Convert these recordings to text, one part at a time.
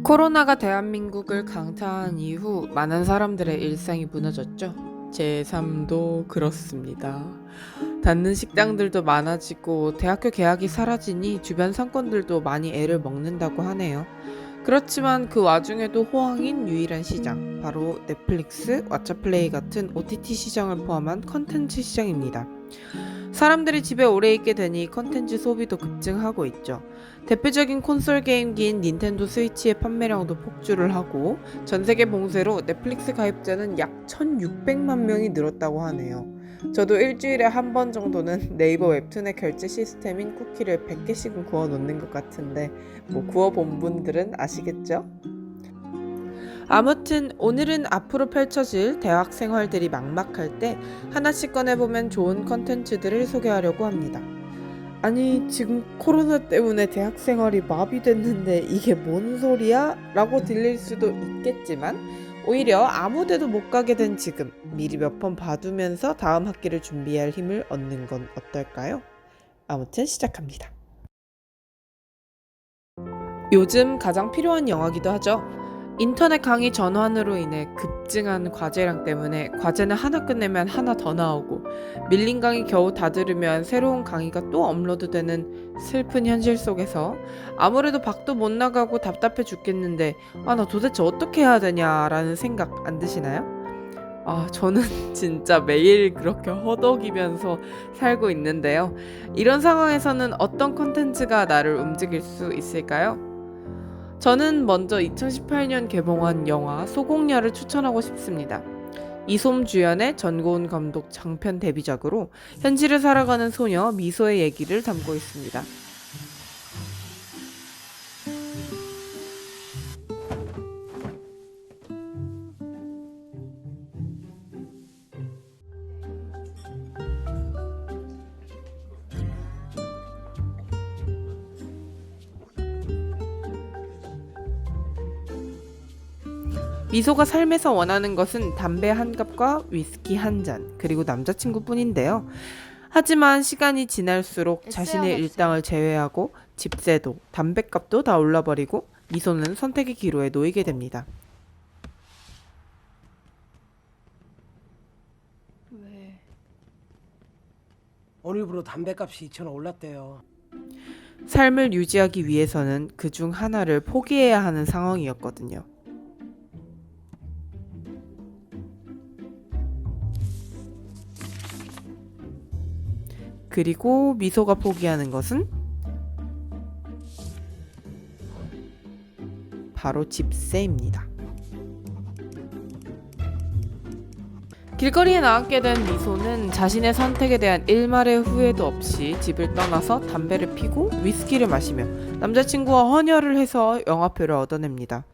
코로나가 대한민국을 강타한 이후 많은 사람들의 일상이 무너졌죠. 제 삶도 그렇습니다. 닫는 식당들도 많아지고 대학교 개학이 사라지니 주변 상권들도 많이 애를 먹는다고 하네요. 그렇지만 그 와중에도 호황인 유일한 시장, 바로 넷플릭스, 왓챠플레이 같은 OTT 시장을 포함한 컨텐츠 시장입니다. 사람들이 집에 오래 있게 되니 컨텐츠 소비도 급증하고 있죠. 대표적인 콘솔 게임기인 닌텐도 스위치의 판매량도 폭주를 하고 전 세계 봉쇄로 넷플릭스 가입자는 약 1,600만 명이 늘었다고 하네요. 저도 일주일에 한 번 정도는 네이버 웹툰의 결제 시스템인 쿠키를 100개씩은 구워 놓는 것 같은데 구워 본 분들은 아시겠죠? 아무튼 오늘은 앞으로 펼쳐질 대학 생활들이 막막할 때 하나씩 꺼내보면 좋은 컨텐츠들을 소개하려고 합니다. 아니, 지금 코로나 때문에 대학 생활이 마비됐는데 이게 뭔 소리야? 라고 들릴 수도 있겠지만 오히려 아무 데도 못 가게 된 지금 미리 몇 번 봐두면서 다음 학기를 준비할 힘을 얻는 건 어떨까요? 아무튼 시작합니다. 요즘 가장 필요한 영화기도 하죠. 인터넷 강의 전환으로 인해 급증한 과제량 때문에 과제는 하나 끝내면 하나 더 나오고 밀린 강의 겨우 다 들으면 새로운 강의가 또 업로드되는 슬픈 현실 속에서 아무래도 밖도 못 나가고 답답해 죽겠는데 나 도대체 어떻게 해야 되냐라는 생각 안 드시나요? 저는 진짜 매일 그렇게 허덕이면서 살고 있는데요. 이런 상황에서는 어떤 콘텐츠가 나를 움직일 수 있을까요? 저는 먼저 2018년 개봉한 영화 소공녀를 추천하고 싶습니다. 이솜 주연의 전고은 감독 장편 데뷔작으로 현실을 살아가는 소녀 미소의 얘기를 담고 있습니다. 미소가 삶에서 원하는 것은 담배 한 갑과 위스키 한 잔, 그리고 남자친구뿐인데요. 하지만 시간이 지날수록 자신의 일당을 제외하고 집세도, 담뱃값도 다 올라버리고 미소는 선택의 기로에 놓이게 됩니다. 왜? 오늘부로 담배값이 2,000원 올랐대요. 삶을 유지하기 위해서는 그 중 하나를 포기해야 하는 상황이었거든요. 그리고 미소가 포기하는 것은 바로 집세입니다. 길거리에 나앉게 된 미소는 자신의 선택에 대한 일말의 후회도 없이 집을 떠나서 담배를 피고 위스키를 마시며 남자친구와 헌혈을 해서 영화표를 얻어냅니다.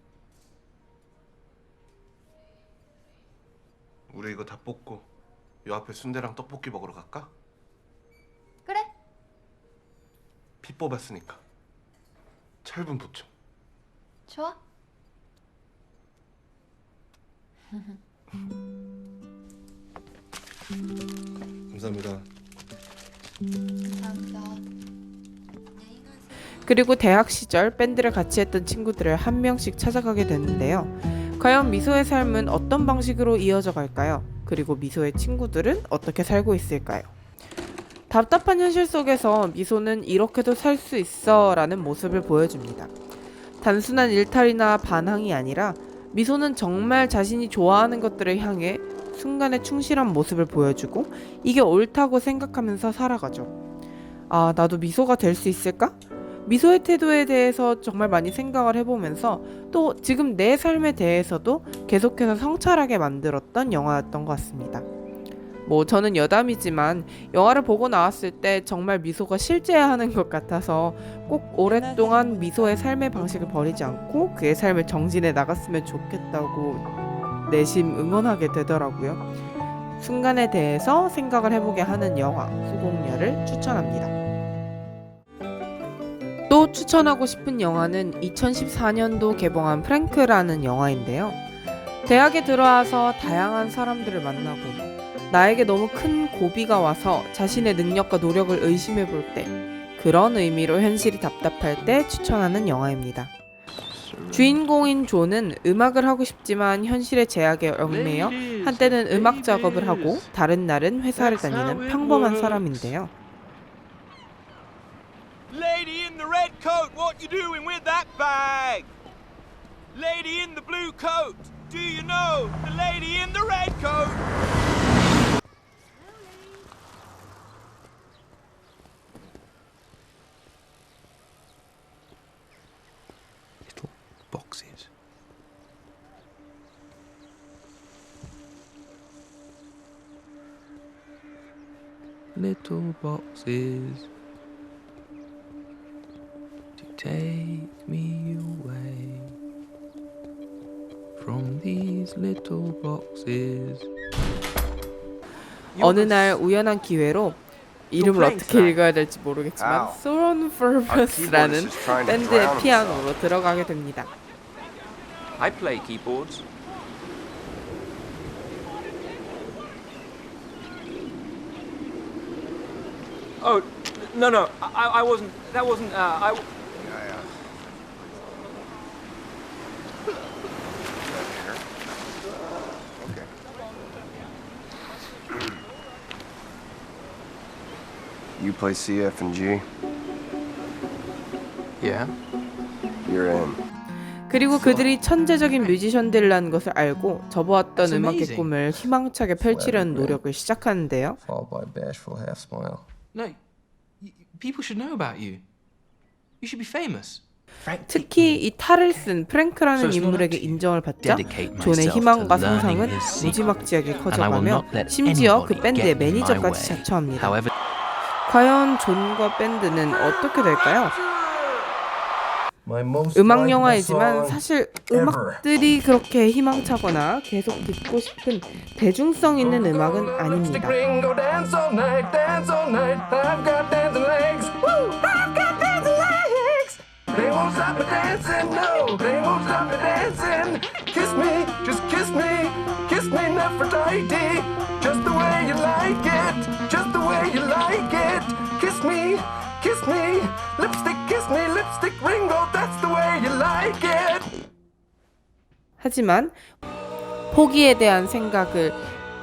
우리 이거 다 뽑고 요 앞에 순대랑 떡볶이 먹으러 갈까? 그래? 피 뽑았으니까 철분 보충. 좋아. 감사합니다. 감사합니다. 그리고 대학 시절 밴드를 같이 했던 친구들을 한 명씩 찾아가게 되는데요. 과연 미소의 삶은 어떤 방식으로 이어져 갈까요? 그리고 미소의 친구들은 어떻게 살고 있을까요? 답답한 현실 속에서 미소는 이렇게도 살 수 있어 라는 모습을 보여줍니다. 단순한 일탈이나 반항이 아니라 미소는 정말 자신이 좋아하는 것들을 향해 순간에 충실한 모습을 보여주고 이게 옳다고 생각하면서 살아가죠. 나도 미소가 될 수 있을까? 미소의 태도에 대해서 정말 많이 생각을 해보면서 또 지금 내 삶에 대해서도 계속해서 성찰하게 만들었던 영화였던 것 같습니다. 저는 여담이지만 영화를 보고 나왔을 때 정말 미소가 실제하는 것 같아서 꼭 오랫동안 미소의 삶의 방식을 버리지 않고 그의 삶을 정진해 나갔으면 좋겠다고 내심 응원하게 되더라고요. 순간에 대해서 생각을 해보게 하는 영화 소공녀를 추천합니다. 또 추천하고 싶은 영화는 2014년도 개봉한 프랭크라는 영화인데요. 대학에 들어와서 다양한 사람들을 만나고 나에게 너무 큰 고비가 와서 자신의 능력과 노력을 의심해 볼 때, 그런 의미로 현실이 답답할 때 추천하는 영화입니다. 주인공인 존은 음악을 하고 싶지만 현실의 제약에 얽매여 한때는 음악 작업을 하고 다른 날은 회사를 다니는 평범한 사람인데요. Lady in the red coat, what you doing with that bag? Lady in the blue coat, do you know the lady in the red coat? Little boxes. Little boxes to take me away from these little boxes. 어느 날 우연한 기회로 이름을 어떻게 읽어야 될지 모르겠지만 Thorn Purpose라는 밴드의 피아노로 들어가게 됩니다. I play keyboards. Oh, no, I wasn't. That wasn't. I. You play C, F, and G? Yeah. You're in. 그리고 그들이 천재적인 뮤지션들이라는 것을 알고 접어왔던 That's 음악의 amazing. 꿈을 희망차게 펼치려는 노력을 시작하는데요. Followed by a bashful half smile. No, people should know about you. You should be famous. 특히 이 탈을 쓴 프랭크라는 So it's not 인물에게 up to you. 인정을 받자 Dedicate 존의 myself 희망과 to learning 상상은 his secret. 무지막지하게 And I will 커져가며 not let 심지어 그 anybody 밴드의 get in my 매니저까지 way. 자처합니다. However, 과연 존과 밴드는 어떻게 될까요? My most 음악 likable 영화이지만 song 사실 ever. 음악들이 그렇게 희망차거나 계속 듣고 싶은 대중성 있는 음악은 아닙니다. Ringo dance all night, dance all night. I've got dancing legs. Woo! I've got dancing legs. They won't stop me dancing, no. They won't stop me dancing. Kiss me, just kiss me. Kiss me, Nefertiti. Just the way you like it. Just the way you like it. Kiss me, kiss me. Lipstick, kiss me, lipstick, Ringo. That's the way you like it. 하지만 포기에 대한 생각을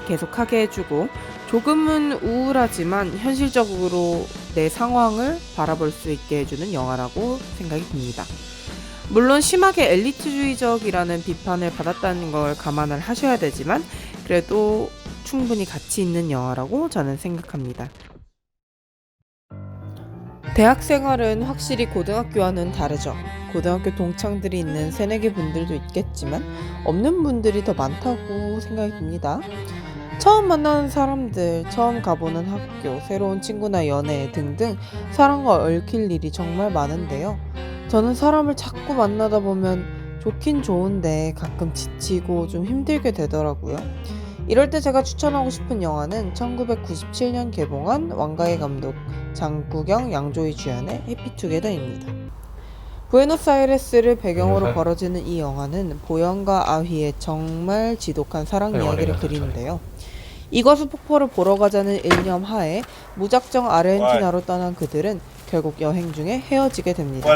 계속하게 해주고 조금은 우울하지만 현실적으로 내 상황을 바라볼 수 있게 해주는 영화라고 생각이 듭니다. 물론 심하게 엘리트주의적이라는 비판을 받았다는 걸 감안을 하셔야 되지만 그래도 충분히 가치 있는 영화라고 저는 생각합니다. 대학 생활은 확실히 고등학교와는 다르죠. 고등학교 동창들이 있는 새내기 분들도 있겠지만 없는 분들이 더 많다고 생각이 듭니다. 처음 만나는 사람들, 처음 가보는 학교, 새로운 친구나 연애 등등 사람과 얽힐 일이 정말 많은데요. 저는 사람을 자꾸 만나다 보면 좋긴 좋은데 가끔 지치고 좀 힘들게 되더라고요. 이럴 때 제가 추천하고 싶은 영화는 1997년 개봉한 왕가의 감독 장국영, 양조위 주연의 해피투게더입니다. 부에노스아이레스를 배경으로 벌어지는 이 영화는 보영과 아휘의 정말 지독한 사랑 이야기를 그리는데요. 이것을 폭포를 보러 가자는 일념 하에 무작정 아르헨티나로 떠난 그들은 결국 여행 중에 헤어지게 됩니다.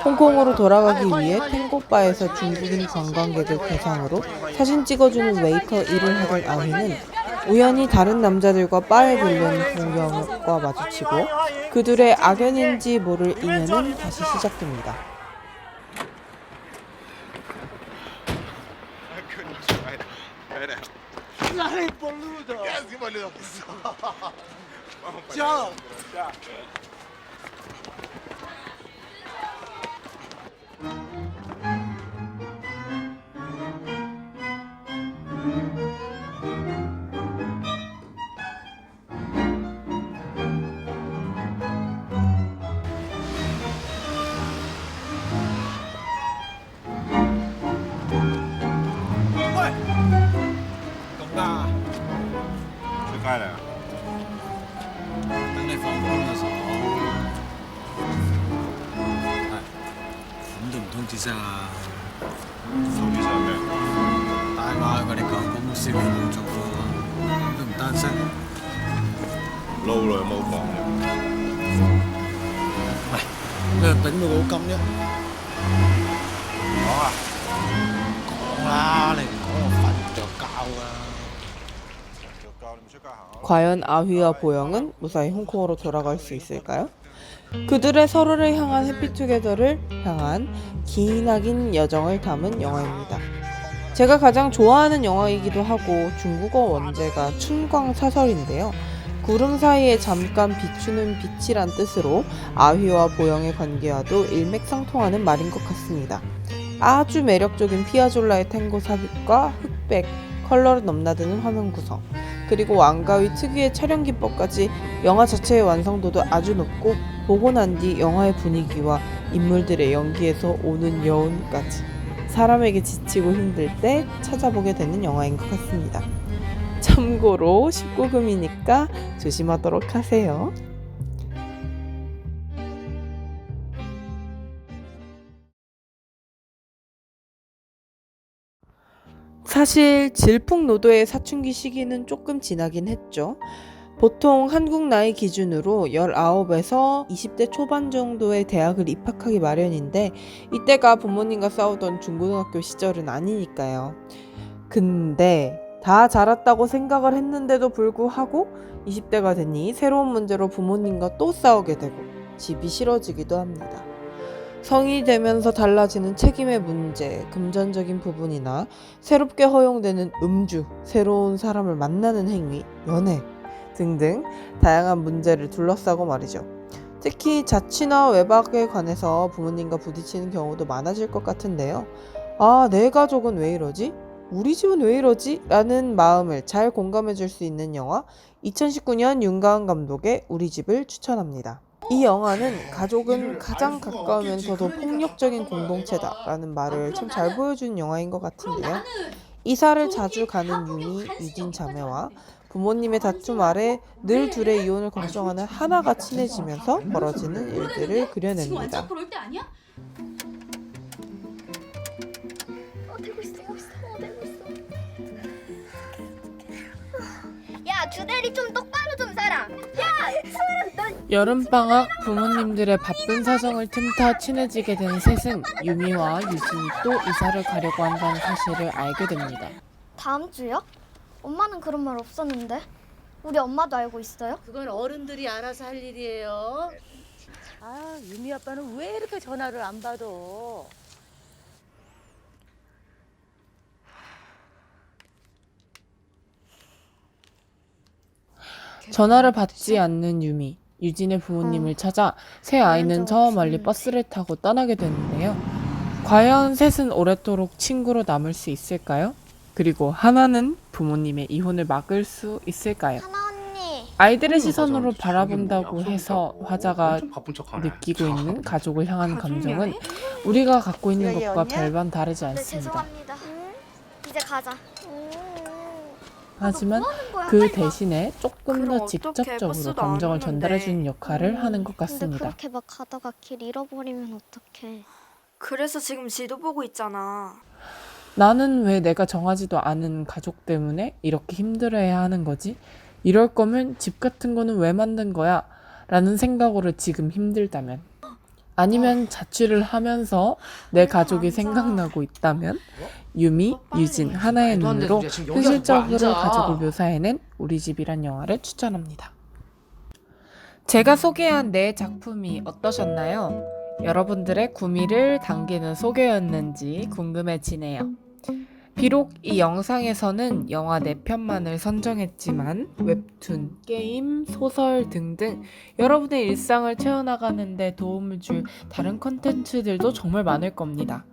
홍콩으로 돌아가기 위해 탱고바에서 중국인 관광객을 대상으로 사진 찍어주는 웨이터 일을 하던 아휘는 우연히 다른 남자들과 바에 들른 동경과 마주치고 그들의 악연인지 모를 인연은 다시 시작됩니다. 大話佢哋舊公司你冇做過，都唔單身。撈啦，冇講喂，你係頂到老金啫？講啊！講啦，你唔講我瞓着覺啊！ 과연 아휘와 보영은 무사히 홍콩으로 돌아갈 수 있을까요? 그들의 서로를 향한 해피투게더를 향한 기나긴 여정을 담은 영화입니다. 제가 가장 좋아하는 영화이기도 하고 중국어 원제가 춘광사설인데요. 구름 사이에 잠깐 비추는 빛이란 뜻으로 아휘와 보영의 관계와도 일맥상통하는 말인 것 같습니다. 아주 매력적인 피아졸라의 탱고 삽입과 흑백, 컬러를 넘나드는 화면 구성, 그리고 왕가위 특유의 촬영 기법까지 영화 자체의 완성도도 아주 높고 보고 난 뒤 영화의 분위기와 인물들의 연기에서 오는 여운까지 사람에게 지치고 힘들 때 찾아보게 되는 영화인 것 같습니다. 참고로 19금이니까 조심하도록 하세요. 사실 질풍노도의 사춘기 시기는 조금 지나긴 했죠. 보통 한국 나이 기준으로 19에서 20대 초반 정도의 대학을 입학하기 마련인데 이때가 부모님과 싸우던 중고등학교 시절은 아니니까요. 근데 다 자랐다고 생각을 했는데도 불구하고 20대가 되니 새로운 문제로 부모님과 또 싸우게 되고 집이 싫어지기도 합니다. 성인이 되면서 달라지는 책임의 문제, 금전적인 부분이나 새롭게 허용되는 음주, 새로운 사람을 만나는 행위, 연애 등등 다양한 문제를 둘러싸고 말이죠. 특히 자취나 외박에 관해서 부모님과 부딪히는 경우도 많아질 것 같은데요. 아, 내 가족은 왜 이러지? 우리 집은 왜 이러지? 라는 마음을 잘 공감해 줄 수 있는 영화 2019년 윤가은 감독의 우리 집을 추천합니다. 이 영화는 가족은 가장 가까우면서도 폭력적인 공동체다 라는 말을 참 잘 보여준 영화인 것 같은데요. 이사를 자주 가는 유미, 유진 자매와 부모님의 다툼 아래 늘 둘의 이혼을 걱정하는 하나가 친해지면서 벌어지는 일들을 그려냅니다. 야, 주대리 좀 똑바로 좀 살아. 여름방학 부모님들의 바쁜 사정을 틈타 친해지게 된 셋은 유미와 유진이 또 이사를 가려고 한다는 사실을 알게 됩니다. 다음 주요? 엄마는 그런 말 없었는데. 우리 엄마도 알고 있어요? 그건 어른들이 알아서 할 일이에요. 아, 유미 아빠는 왜 이렇게 전화를 안 받아? 전화를 받지 않는 유미, 유진의 부모님을 찾아 새 아이는 저 멀리 버스를 타고 떠나게 되는데요. 과연 셋은 오랫도록 친구로 남을 수 있을까요? 그리고 하나는 부모님의 이혼을 막을 수 있을까요? 하나 언니. 아이들의 시선으로 바라본다고 해서 화자가 바쁜 척하네. 느끼고 있는 가족을 향한 감정은 우리가 갖고 있는 것과 별반 다르지 않습니다. 죄송합니다. 이제 가자. 하지만 뭐 하는 거야? 그 빨리 와. 대신에 조금 더 직접적으로 감정을 전달해주는 역할을 하는 것 근데 같습니다. 그렇게 막 가다가 길 잃어버리면 어떡해. 그래서 지금 지도 보고 있잖아. 나는 왜 내가 정하지도 않은 가족 때문에 이렇게 힘들어해야 하는 거지? 이럴 거면 집 같은 거는 왜 만든 거야? 라는 생각으로 지금 힘들다면, 아니면 자취를 하면서 내 가족이 생각나고 있다면 유미, 유진 하나의 눈으로 현실적으로 가족을 묘사해낸 우리 집이란 영화를 추천합니다. 제가 소개한 네 작품이 어떠셨나요? 여러분들의 구미를 당기는 소개였는지 궁금해지네요. 비록 이 영상에서는 영화 4편만을 선정했지만 웹툰, 게임, 소설 등등 여러분의 일상을 채워나가는 데 도움을 줄 다른 컨텐츠들도 정말 많을 겁니다.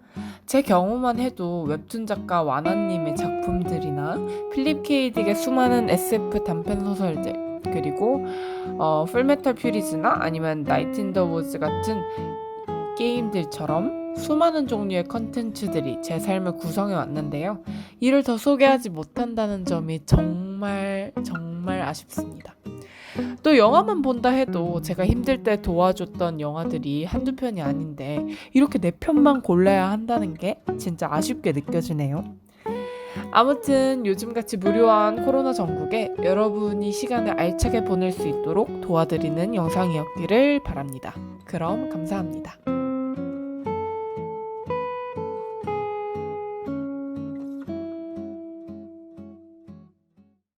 제 경우만 해도 웹툰 작가 와나님의 작품들이나 필립 K. 딕의 수많은 SF 단편 소설들, 그리고 풀메탈 퓨리즈나 아니면 나이트 인 더 우즈 같은 게임들처럼 수많은 종류의 컨텐츠들이 제 삶을 구성해 왔는데요. 이를 더 소개하지 못한다는 점이 정말 아쉽습니다. 또 영화만 본다 해도 제가 힘들 때 도와줬던 영화들이 한두 편이 아닌데 이렇게 4편만 골라야 한다는 게 진짜 아쉽게 느껴지네요. 아무튼 요즘같이 무료한 코로나 전국에 여러분이 시간을 알차게 보낼 수 있도록 도와드리는 영상이었기를 바랍니다. 그럼 감사합니다.